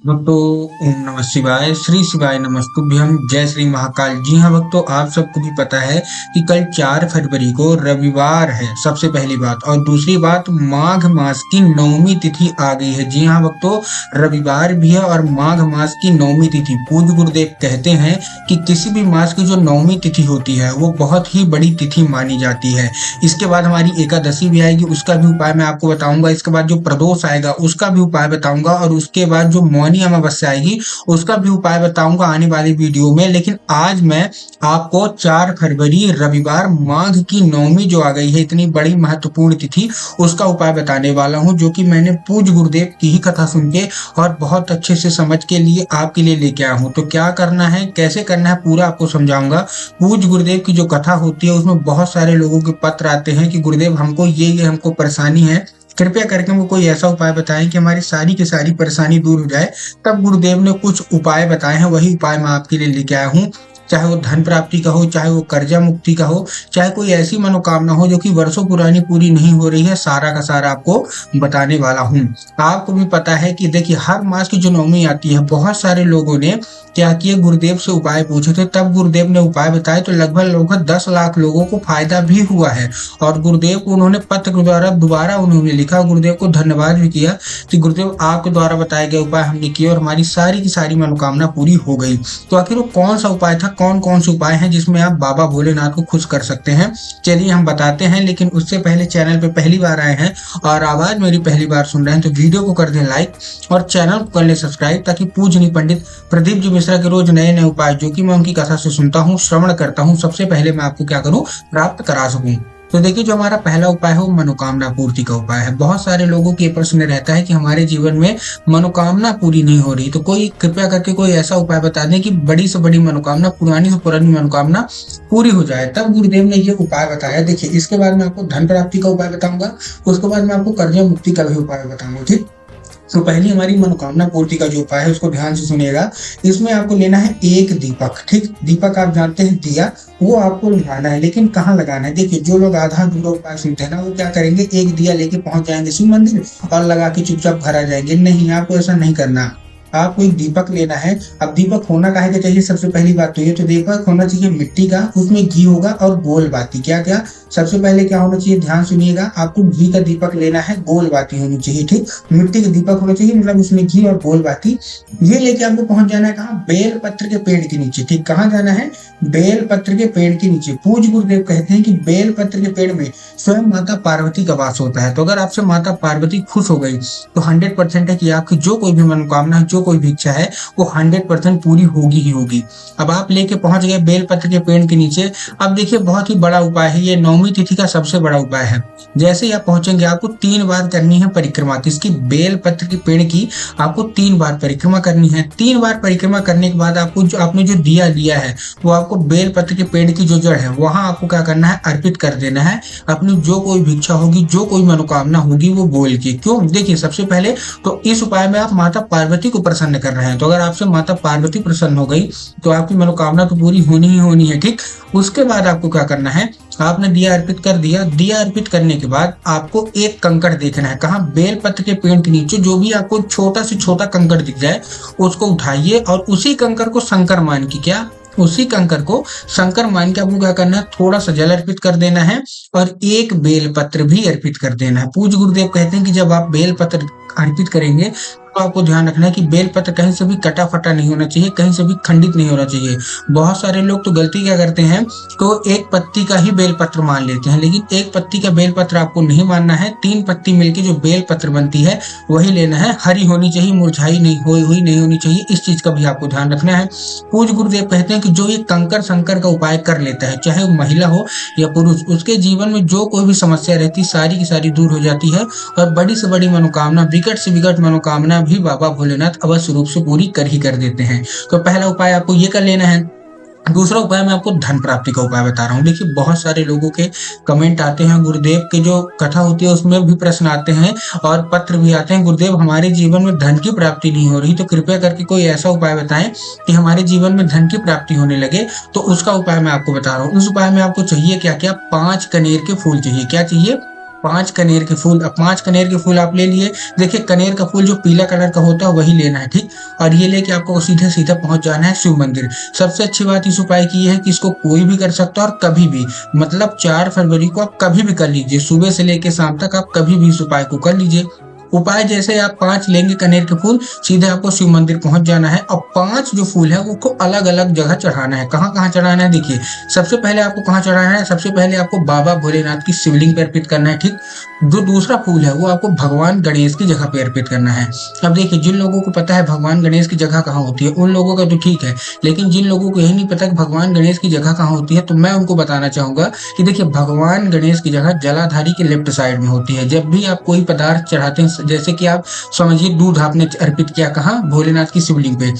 भक्तों, ओम नमः शिवाय, श्री शिवाय नमस्तुभ्यम, जय श्री महाकाल। जी हाँ भक्तों, आप सबको भी पता है कि कल 4 फरवरी को रविवार है, सबसे पहली बात। और दूसरी बात, माघ मास की नौमी तिथि आ गई है। जी हाँ भक्तों, रविवार भी है और माघ मास की नौमी तिथि। पूज्य गुरुदेव कहते हैं कि किसी भी मास की जो नौमी तिथि होती है वो बहुत ही बड़ी तिथि मानी जाती है। इसके बाद हमारी एकादशी भी आएगी, उसका भी उपाय मैं आपको बताऊंगा। इसके बाद जो प्रदोष आएगा उसका भी उपाय बताऊंगा, और उसके बाद जो मौनी अमावस्या आएगी उसका भी उपाय बताऊंगा आने वाली वीडियो में। लेकिन आज मैं आपको 4 फरवरी रविवार माघ की नौमी जो आ गई है, इतनी बड़ी महत्वपूर्ण तिथि, उसका उपाय बताने वाला हूं, जो कि मैंने पूज्य गुरुदेव की ही कथा सुन के और बहुत अच्छे से समझ के लिए आपके लिए लेके आया हूं। तो क्या करना है, कैसे करना है, पूरा आपको समझाऊंगा। पूज्य गुरुदेव की जो कथा होती है उसमें बहुत सारे लोगों के पत्र आते हैं कि गुरुदेव हमको ये हमको परेशानी है, कृपया करके हमको कोई ऐसा उपाय बताएं कि हमारी सारी की सारी परेशानी दूर हो जाए। तब गुरुदेव ने कुछ उपाय बताए हैं, वही उपाय मैं आपके लिए लेके आया हूँ। चाहे वो धन प्राप्ति का हो, चाहे वो कर्जा मुक्ति का हो, चाहे कोई ऐसी मनोकामना हो जो कि वर्षों पुरानी पूरी नहीं हो रही है, सारा का सारा आपको बताने वाला हूँ। आपको भी पता है कि देखिए, हर मास की जो नौमी आती है, बहुत सारे लोगों ने क्या किया, गुरुदेव से उपाय पूछे थे, तब गुरुदेव ने उपाय बताए, तो लगभग 10 लाख लोगों को फायदा भी हुआ है। और गुरुदेव को उन्होंने पत्र के द्वारा दोबारा उन्होंने लिखा, गुरुदेव को धन्यवाद भी किया कि गुरुदेव आपके द्वारा बताए गए उपाय हमने किए और हमारी सारी की सारी मनोकामना पूरी हो गई। तो आखिर वो कौन सा उपाय था, कौन कौन से उपाय हैं जिसमें आप बाबा भोलेनाथ को खुश कर सकते हैं, चलिए हम बताते हैं। लेकिन उससे पहले, चैनल पे पहली बार आए हैं और आवाज मेरी पहली बार सुन रहे हैं, तो वीडियो को कर दें लाइक और चैनल को कर लें सब्सक्राइब, ताकि पूजनीय पंडित प्रदीप जी मिश्रा के रोज नए नए उपाय जो कि मैं उनकी कथा से सुनता हूँ, श्रवण करता हूँ, सबसे पहले मैं आपको क्या करूँ, प्राप्त करा सकूं। तो देखिए, जो हमारा पहला उपाय है वो मनोकामना पूर्ति का उपाय है। बहुत सारे लोगों के प्रश्न रहता है कि हमारे जीवन में मनोकामना पूरी नहीं हो रही, तो कोई कृपया करके कोई ऐसा उपाय बता दें कि बड़ी से बड़ी मनोकामना, पुरानी से पुरानी मनोकामना पूरी हो जाए। तब गुरुदेव ने ये उपाय बताया। देखिए, इसके बाद मैं आपको धन प्राप्ति का उपाय बताऊंगा, उसके बाद मैं आपको कर्जा मुक्ति का भी उपाय बताऊंगा। ठीक, तो पहली हमारी मनोकामना पूर्ति का जो उपाय है उसको ध्यान से सुनिएगा। इसमें आपको लेना है एक दीपक। ठीक, दीपक आप जानते हैं, दिया, वो आपको लगाना है। लेकिन कहाँ लगाना है, देखिए, जो लोग आधा अधूरा उपाय सुनते हैं ना, वो क्या करेंगे, एक दिया लेके पहुंच जाएंगे शिव मंदिर और लगा के चुपचाप घर आ जाएंगे। नहीं, आपको ऐसा नहीं करना। आपको एक दीपक लेना है। अब दीपक होना काहे का चाहिए, सबसे पहली बात तो ये, तो दीपक होना चाहिए मिट्टी का, उसमें घी होगा और गोल बाती। क्या क्या, सबसे पहले क्या होना चाहिए, ध्यान सुनिएगा, आपको घी का दीपक लेना है, गोल बाती होनी चाहिए। ठीक, मिट्टी का दीपक होना चाहिए, मतलब उसमें घी और गोल बाती। ये लेके आपको पहुंच जाना है कहाँ, बेल पत्र के पेड़ के नीचे। ठीक, कहाँ जाना है, बेल पत्र के पेड़ के नीचे। पूज्य गुरुदेव कहते हैं कि बेल पत्र के पेड़ में स्वयं माता पार्वती का वास होता है। तो अगर आपसे माता पार्वती खुश हो गई तो 100% है कि आपकी जो कोई भी मनोकामना, जो कोई भी इच्छा है, वो 100% पूरी होगी ही होगी। अब आप लेके पहुंच गए बेल पत्र के पेड़ के नीचे। अब देखिए, बहुत ही बड़ा उपाय है ये, नौमी तिथि का सबसे बड़ा उपाय है। जैसे ही आप पहुंचेंगे, आपको 3 बार करनी है परिक्रमा। तो इसकी बेल पत्र के पेड़ की आपको 3 बार परिक्रमा करनी है। 3 बार परिक्रमा करने के बाद आपको जो आपने जो दिया लिया है, वो आपको बेल पत्र के पेड़ की जो जड़ है वहां आपको क्या करना है, अर्पित कर देना है। अपनी जो कोई भिक्षा होगी, जो कोई मनोकामना होगी, वो बोल के। क्यों, देखिए, सबसे पहले तो इस उपाय में आप माता पार्वती को प्रसन्न कर रहे हैं। तो अगर आपसे माता पार्वती प्रसन्न हो गई तो आपकी मनोकामना तो पूरी होनी ही होनी है। ठीक, उसके बाद आपको क्या करना है, आपने दिया अर्पित कर दिया। दिया अर्पित करने के बाद आपको एक कंकड़ देखना है। कहाँ, बेल पत्र के पेड़ के नीचे जो भी आपको छोटा से छोटा कंकड़ दिख जाए उसको उठाइए और उसी कंकड़ को शंकर मान के, क्या, उसी कंकर को शंकर मान के आपको क्या करना है, थोड़ा सा जल अर्पित कर देना है और एक बेल पत्र भी अर्पित कर देना है। पूज्य गुरुदेव कहते हैं कि जब आप बेल पत्र अर्पित करेंगे तो आपको ध्यान रखना है कि बेल पत्र कहीं से भी कटा फटा नहीं होना चाहिए, कहीं से भी खंडित नहीं होना चाहिए। बहुत सारे लोग तो गलती क्या करते हैं, तो एक पत्ती का ही बेल पत्र मान लेते हैं, लेकिन एक पत्ती का बेल पत्र आपको नहीं मानना है। 3 पत्ती मिलके जो बेल पत्र बनती है वही लेना है। हरी होनी चाहिए, मुरझाई नहीं हुई नहीं होनी चाहिए, इस चीज का भी आपको ध्यान रखना है। पूज्य गुरुदेव कहते हैं कि जो ये कंकर संकर का उपाय कर लेता है, चाहे वो महिला हो या पुरुष, उसके जीवन में जो कोई भी समस्या रहती, सारी की सारी दूर हो जाती है और बड़ी से बड़ी मनोकामना, विकट से विकट मनोकामना भी बाबा भोलेनाथ अवश्य रूप से पूरी कर ही कर देते हैं। तो पहला उपाय आपको ये कर लेना है। दूसरा उपाय मैं आपको धन प्राप्ति का उपाय बता रहा हूँ। देखिए, बहुत सारे लोगों के कमेंट आते हैं, गुरुदेव की जो कथा होती है उसमें भी प्रश्न आते हैं और पत्र भी आते हैं, गुरुदेव हमारे जीवन में धन की प्राप्ति नहीं हो रही, तो कृपया करके कोई ऐसा उपाय बताएं कि हमारे जीवन में धन की प्राप्ति होने लगे। तो उसका उपाय मैं आपको बता रहा हूँ। उस उपाय में आपको चाहिए क्या क्या, 5 कनेर के फूल चाहिए। क्या चाहिए, 5 कनेर के फूल। अब 5 कनेर के फूल आप ले लिए। देखिए कनेर का फूल जो पीला कलर का होता है वही लेना है, ठीक। और ये लेके आपको सीधे सीधे पहुंच जाना है शिव मंदिर। सबसे अच्छी बात इस उपाय की ये है कि इसको कोई भी कर सकता है और कभी भी, मतलब 4 फरवरी को आप कभी भी कर लीजिए, सुबह से लेके शाम तक आप कभी भी इस उपाय को कर लीजिए। उपाय जैसे आप 5 लेंगे कनेर के फूल, सीधे आपको शिव मंदिर पहुंच जाना है और 5 जो फूल है वो अलग अलग जगह चढ़ाना है। कहाँ कहाँ चढ़ाना है देखिए। सबसे पहले आपको कहाँ चढ़ाना है, सबसे पहले आपको बाबा भोलेनाथ की शिवलिंग पे अर्पित करना है, ठीक। जो दूसरा फूल है वो आपको भगवान गणेश की जगह पे अर्पित करना है। अब देखिए जिन लोगों को पता है भगवान गणेश की जगह कहाँ होती है उन लोगों का तो ठीक है, लेकिन जिन लोगों को यही नहीं पता कि भगवान गणेश की जगह कहाँ होती है तो मैं उनको बताना चाहूंगा कि देखिए भगवान गणेश की जगह जलाधारी के लेफ्ट साइड में होती है। जब भी आप कोई पदार्थ चढ़ाते हैं, जैसे कि आप समझिए दूध आपने अर्पित किया कहाँ, भोलेनाथ की शिवलिंग पे,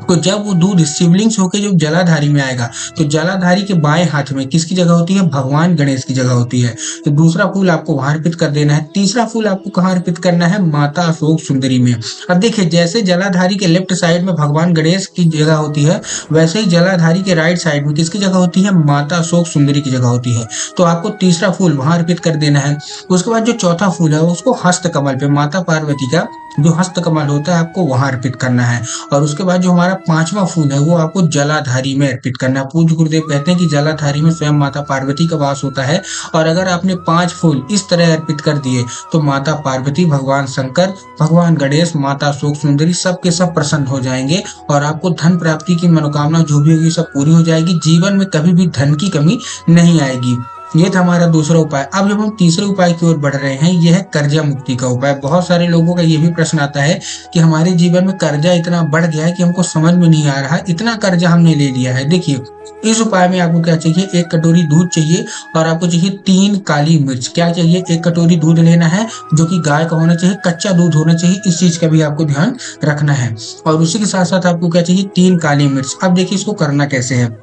तो जब वो दूध शिवलिंग से होकर जब जलाधारी में आएगा तो जलाधारी के बाएं हाथ में किसकी जगह होती है, भगवान गणेश की जगह होती है। तो दूसरा फूल आपको वहां अर्पित कर देना है। तीसरा फूल आपको कहाँ अर्पित करना है, माता अशोक सुंदरी में। अब देखिए जैसे जलाधारी के लेफ्ट साइड में भगवान गणेश की जगह होती है, वैसे ही जलाधारी के राइट साइड में किसकी जगह होती है, माता अशोक सुंदरी की जगह होती है। तो आपको तीसरा फूल वहां अर्पित कर देना है। उसके बाद जो चौथा फूल है उसको हस्त कमल पे, माता पार्वती का जो हस्त कमल होता है आपको वहां अर्पित करना है। और उसके बाद जो हमारा 5वां फूल है वो आपको जलाधारी में अर्पित करना है। पूज्य गुरुदेव कहते हैं कि जलाधारी में स्वयं माता पार्वती का वास होता है, और अगर आपने 5 फूल इस तरह अर्पित कर दिए तो माता पार्वती, भगवान शंकर, भगवान गणेश, माता अशोक सुंदरी सबके सब प्रसन्न हो जाएंगे और आपको धन प्राप्ति की मनोकामना जो भी होगी सब पूरी हो जाएगी। जीवन में कभी भी धन की कमी नहीं आएगी। ये था हमारा दूसरा उपाय। अब जब हम तीसरे उपाय की ओर बढ़ रहे हैं, यह है कर्जा मुक्ति का उपाय। बहुत सारे लोगों का ये भी प्रश्न आता है कि हमारे जीवन में कर्जा इतना बढ़ गया है कि हमको समझ में नहीं आ रहा है, इतना कर्जा हमने ले लिया है। देखिए इस उपाय में आपको क्या चाहिए, 1 कटोरी दूध चाहिए और आपको चाहिए 3 काली मिर्च। क्या चाहिए, 1 कटोरी दूध लेना है जो कि गाय का होना चाहिए, कच्चा दूध होना चाहिए, इस चीज का भी आपको ध्यान रखना है। और उसी के साथ साथ आपको क्या चाहिए, 3 काली मिर्च। अब देखिए इसको करना कैसे है।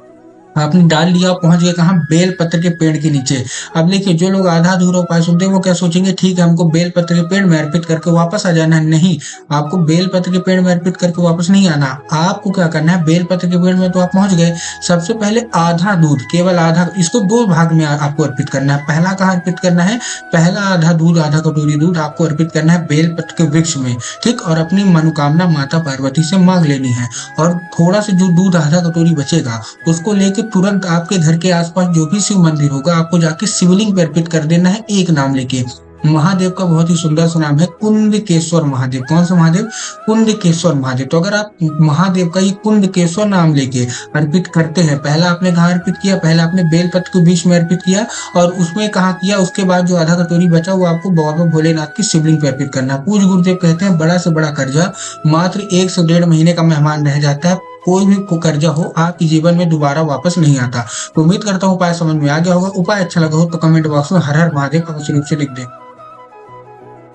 आपने डाल लिया, पहुंच गए कहाँ, बेल पत्र के पेड़ के नीचे। अब देखिए जो लोग आधा अधूरा उपाय सुनते हैं वो क्या सोचेंगे, ठीक है हमको बेल पत्र के पेड़ में अर्पित करके वापस आ जाना है। नहीं, आपको बेल पत्र के पेड़ में अर्पित करके वापस नहीं आना। आपको क्या करना है, बेल पत्र के पेड़ में तो आप पहुंच गए, सबसे पहले आधा दूध, केवल आधा, इसको 2 भाग में आपको अर्पित करना है। पहला कहाँ अर्पित करना है, पहला आधा दूध, आधा कटोरी दूध आपको अर्पित करना है बेल पत्र के वृक्ष में, ठीक। और अपनी मनोकामना माता पार्वती से मांग लेनी है। और थोड़ा सा जो दूध आधा कटोरी बचेगा उसको लेके तुरंत आपके घर के आसपास जो भी शिव मंदिर होगा आपको जाके शिवलिंग पे अर्पित कर देना है, एक नाम लेके। महादेव का बहुत ही सुंदर सा नाम है कुंदकेश्वर महादेव। कौन सा महादेव, कुंदकेश्वर महादेव। तो अगर आप महादेव का ये कुंदकेश्वर नाम लेके अर्पित करते हैं, पहला आपने कहाँ अर्पित किया, पहला आपने बेलपत्र के बीच में अर्पित किया और उसमें कहाँ किया, उसके बाद जो आधा कटोरी बचा वो आपको बाबा भोलेनाथ की शिवलिंग पे अर्पित करना है। पूज्य गुरुदेव कहते हैं बड़ा से बड़ा कर्जा मात्र 1 से 1.5 महीने का मेहमान रह जाता है। कोई भी कर्जा हो आपके जीवन में दोबारा वापस नहीं आता। तो उम्मीद करता हूँ उपाय समझ में आ गया होगा। उपाय अच्छा लगा हो तो कमेंट बॉक्स में हर हर महादेव अवश्य रूप से लिख दें।